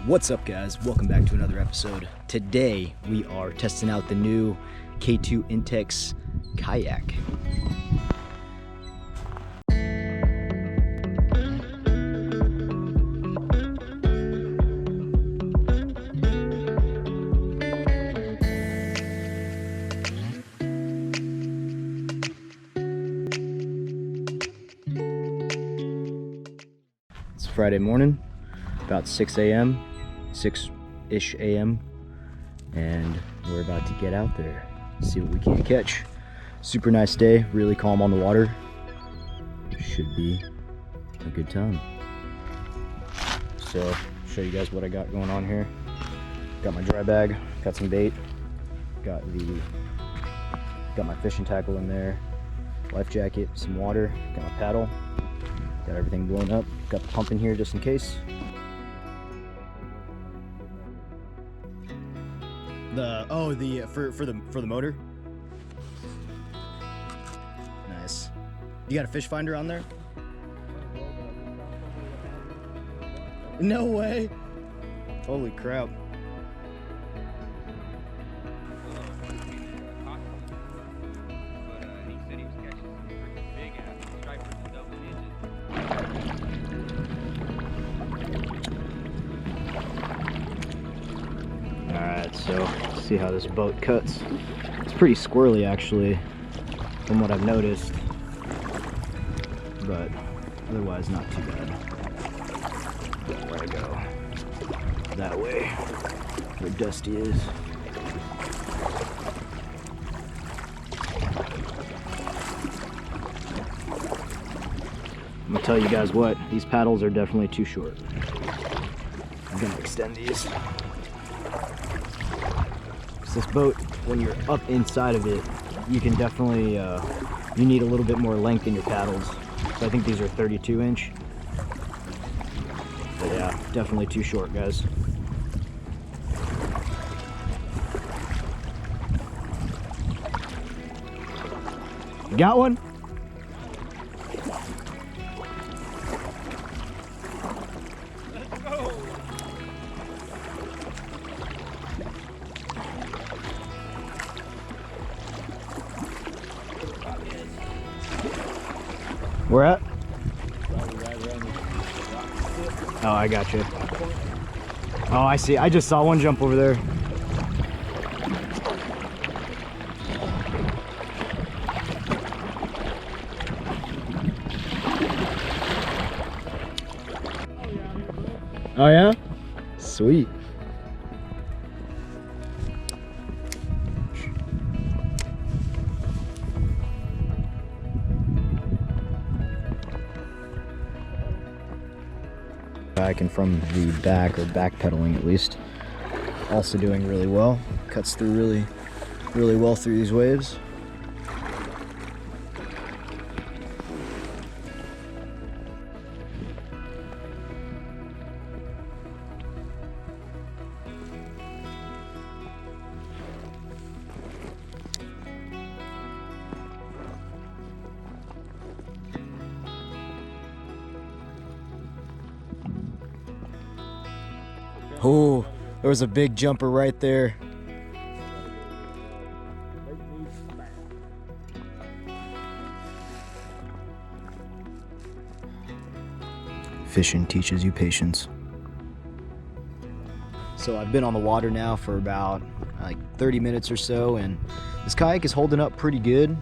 What's up, guys? Welcome back to another episode. Today we are testing out the new K2 Intex kayak. It's Friday morning, about 6 a.m. 6-ish a.m. and we're about to get out there, see what we can catch. Super nice day, really calm on the water. Should be a good time. So, show you guys what I got going on here. Got my dry bag, got some bait, got my fishing tackle in there, life jacket, some water, got my paddle, got everything blown up, got the pump in here just in case. For the motor. Nice. You got a fish finder on there? No way. Holy crap. Alright, so see how this boat cuts. It's pretty squirrely actually, from what I've noticed, but otherwise not too bad. Where I go? That way, where Dusty is. I'm gonna tell you guys what, these paddles are definitely too short. I'm gonna extend these. This boat, when you're up inside of it, you can definitely, you need a little bit more length in your paddles. So I think these are 32 inch. But yeah, definitely too short, guys. You got one? Let's go! Where at? Oh, I got you. Oh, I see. I just saw one jump over there. Oh yeah? Sweet. Kayaking from the back, or backpedaling at least, also doing really well. Cuts through really well through these waves. Oh, there was a big jumper right there. Fishing teaches you patience. So I've been on the water now for about like 30 minutes or so, and this kayak is holding up pretty good.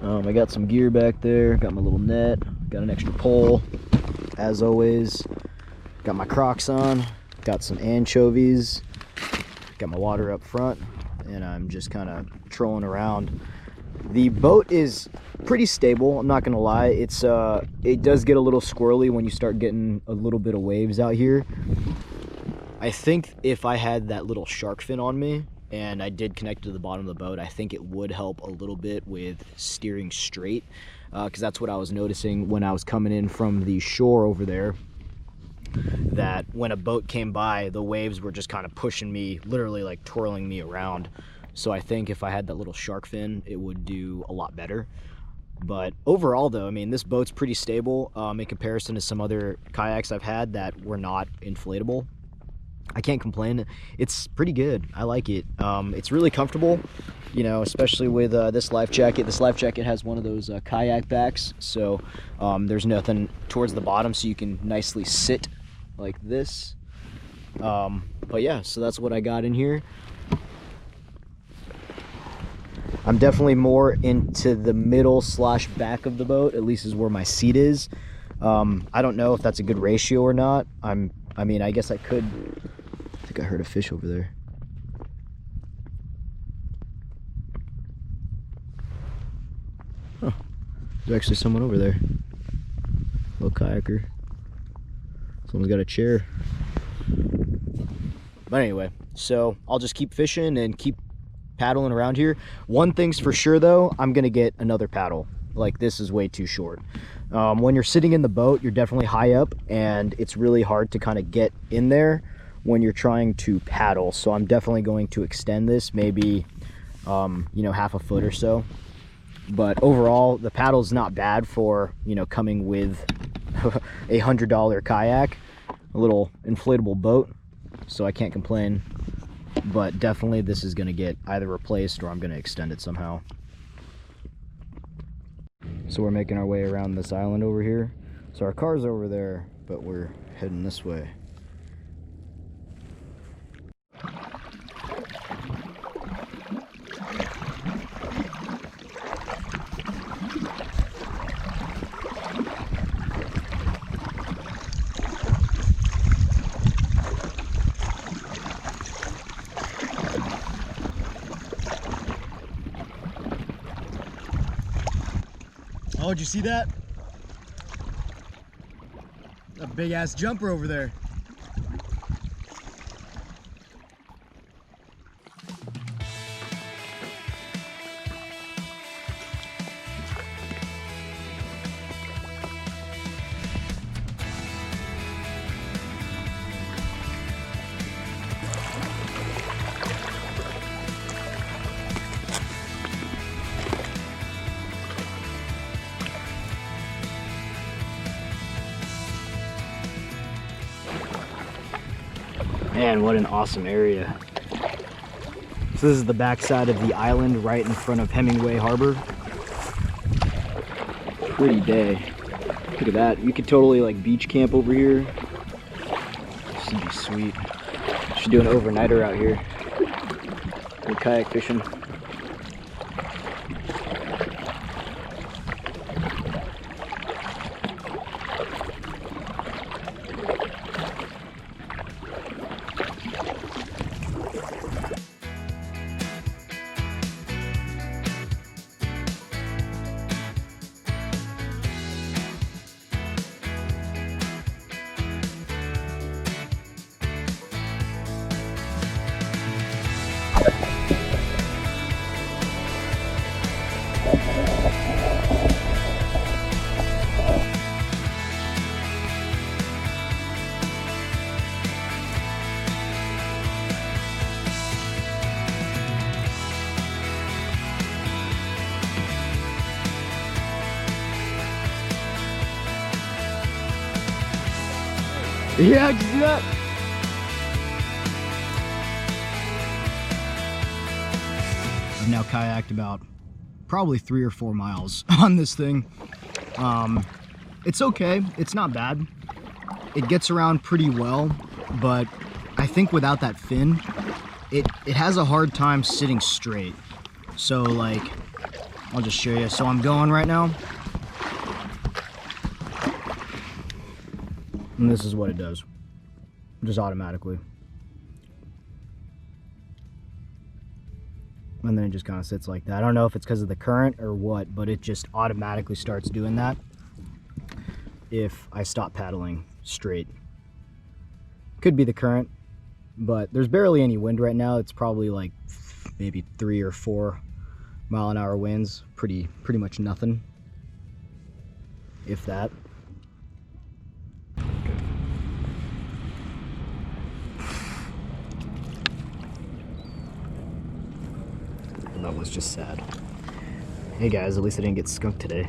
I got some gear back there, got my little net, got an extra pole, as always. Got my Crocs on. Got some anchovies, got my water up front, and I'm just kind of trolling around. The boat is pretty stable, I'm not gonna lie. It does get a little squirrely when you start getting a little bit of waves out here. I think if I had that little shark fin on me and I did connect to the bottom of the boat, I think it would help a little bit with steering straight, because that's what I was noticing when I was coming in from the shore over there. That when a boat came by, the waves were just kind of pushing me, literally like twirling me around. So I think if I had that little shark fin, it would do a lot better. But overall though, I mean, this boat's pretty stable in comparison to some other kayaks I've had that were not inflatable. I can't complain. It's pretty good. I like it. It's really comfortable, you know, especially with this life jacket. This life jacket has one of those kayak backs, so there's nothing towards the bottom, so you can nicely sit like this. But yeah, so that's what I got in here. I'm definitely more into the middle / back of the boat, at least is where my seat is. I don't know if that's a good ratio or not. I mean, I guess I could. I think I heard a fish over there. Huh. There's actually someone over there. Little kayaker. Someone's got a chair. But anyway, so I'll just keep fishing and keep paddling around here. One thing's for sure though, I'm gonna get another paddle. Like, this is way too short. When you're sitting in the boat, you're definitely high up, and it's really hard to kind of get in there when you're trying to paddle. So I'm definitely going to extend this, maybe you know, half a foot or so. But overall, the paddle's not bad for, you know, coming with a $100 kayak, a little inflatable boat. So I can't complain. But definitely this is going to get either replaced or I'm going to extend it somehow. So we're making our way around this island over here. So our car's over there, but we're heading this way. Oh, did you see that? A big ass jumper over there. Man, what an awesome area. So this is the backside of the island right in front of Hemingway Harbor. Pretty day. Look at that. You could totally like beach camp over here. This would be sweet. Should do an overnighter out here. Go kayak fishing. Yeah, did you see that? I've now kayaked about probably 3 or 4 miles on this thing. It's okay, it's not bad. It gets around pretty well, but I think without that fin, it has a hard time sitting straight. So like, I'll just show you. So I'm going right now. And this is what it does, just automatically. And then it just kind of sits like that. I don't know if it's because of the current or what, but it just automatically starts doing that if I stop paddling straight. Could be the current, but there's barely any wind right now. It's probably like maybe 3 or 4 mile-an-hour winds. Pretty much nothing, if that. That was just sad. Hey guys, at least I didn't get skunked today.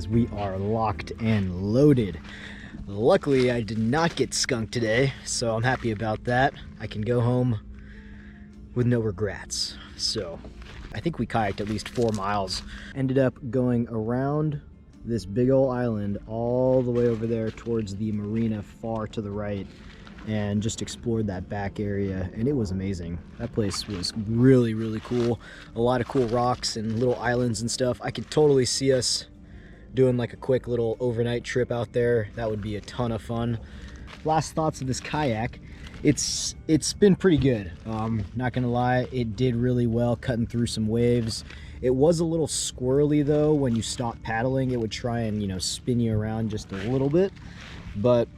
guys, we are locked and loaded. Luckily, I did not get skunked today, so I'm happy about that. I can go home with no regrets. So I think we kayaked at least 4 miles. Ended up going around this big old island all the way over there towards the marina far to the right, and just explored that back area, and it was amazing. That place was really, really cool. A lot of cool rocks and little islands and stuff. I could totally see us doing like a quick little overnight trip out there. That would be a ton of fun. Last thoughts of this kayak. It's been pretty good. Not gonna lie, it did really well cutting through some waves. It was a little squirrely though. When you stop paddling, it would try and, you know, spin you around just a little bit, but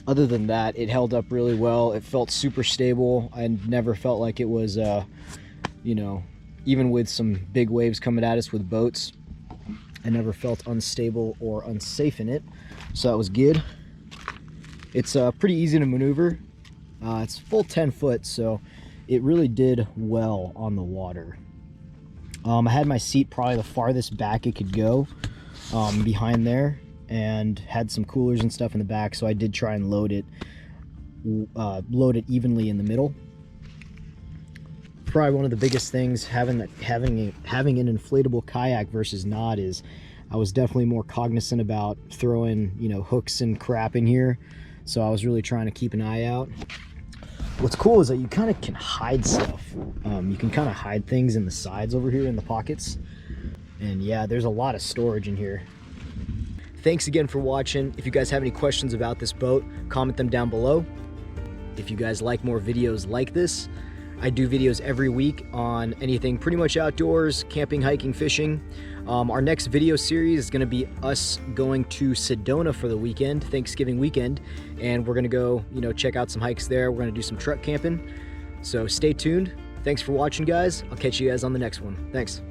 other than that, it held up really well. It felt super stable. I never felt like it was, you know, even with some big waves coming at us with boats, I never felt unstable or unsafe in it. So that was good. It's pretty easy to maneuver. It's full 10 foot, so it really did well on the water. I had my seat probably the farthest back it could go, behind there, and had some coolers and stuff in the back, so I did try and load it evenly in the middle. Probably one of the biggest things having an inflatable kayak versus not is I was definitely more cognizant about throwing, you know, hooks and crap in here, so I was really trying to keep an eye out. What's cool is that you kind of can hide stuff. You can kind of hide things in the sides over here in the pockets, and yeah, there's a lot of storage in here. Thanks again for watching. If you guys have any questions about this boat, comment them down below. If you guys like more videos like this, I do videos every week on anything pretty much outdoors, camping, hiking, fishing. Our next video series is gonna be us going to Sedona for the weekend, Thanksgiving weekend, and we're gonna go, you know, check out some hikes there. We're gonna do some truck camping. So stay tuned. Thanks for watching, guys. I'll catch you guys on the next one. Thanks.